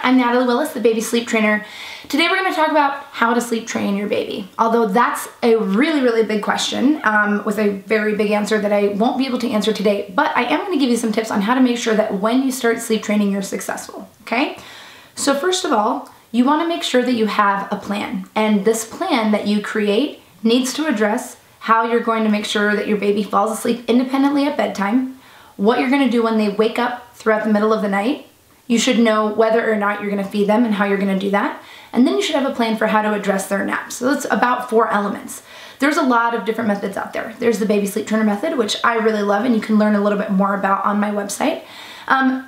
I'm Natalie Willis, the baby sleep trainer. Today we're going to talk about how to sleep train your baby. Although that's a really big question with a very big answer that I won't be able to answer today, but I am going to give you some tips on how to make sure that when you start sleep training, you're successful, okay? So first of all, you want to make sure that you have a plan, and this plan that you create needs to address how you're going to make sure that your baby falls asleep independently at bedtime, what you're going to do when they wake up throughout the middle of the night. You should know whether or not you're going to feed them and how you're going to do that. And then you should have a plan for how to address their naps. So that's about 4 elements. There's a lot of different methods out there. There's the baby sleep trainer method, which I really love and you can learn a little bit more about on my website.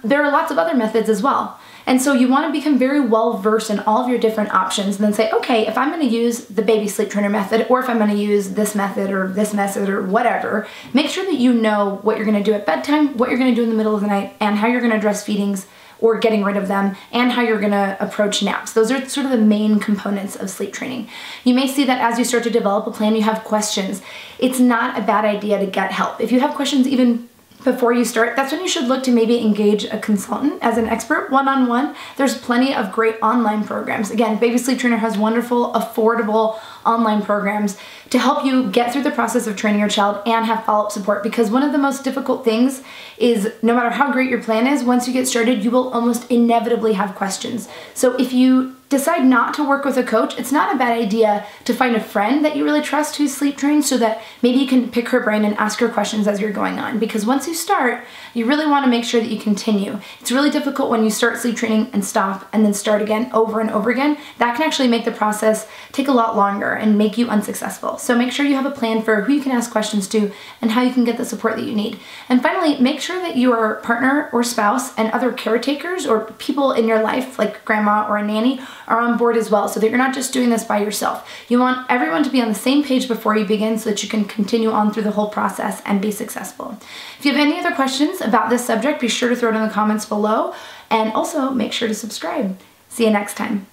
There are lots of other methods as well. And so you want to become very well versed in all of your different options and then say, okay, if I'm going to use the baby sleep trainer method, or if I'm going to use this method or whatever, make sure that you know what you're going to do at bedtime, what you're going to do in the middle of the night, and how you're going to address feedings or getting rid of them, and how you're gonna approach naps. Those are sort of the main components of sleep training. You may see that as you start to develop a plan, you have questions. It's not a bad idea to get help. If you have questions even before you start, that's when you should look to maybe engage a consultant as an expert one-on-one. There's plenty of great online programs. Again, Baby Sleep Trainer has wonderful, affordable online programs to help you get through the process of training your child and have follow-up support, because one of the most difficult things is no matter how great your plan is, once you get started, you will almost inevitably have questions. So if you decide not to work with a coach, it's not a bad idea to find a friend that you really trust who's sleep trained so that maybe you can pick her brain and ask her questions as you're going on. Because once you start, you really want to make sure that you continue. It's really difficult when you start sleep training and stop and then start again over and over again. That can actually make the process take a lot longer and make you unsuccessful. So make sure you have a plan for who you can ask questions to and how you can get the support that you need. And finally, make sure that your partner or spouse and other caretakers or people in your life, like grandma or a nanny, are on board as well, so that you're not just doing this by yourself. You want everyone to be on the same page before you begin so that you can continue on through the whole process and be successful. If you have any other questions about this subject, be sure to throw it in the comments below, and also make sure to subscribe. See you next time.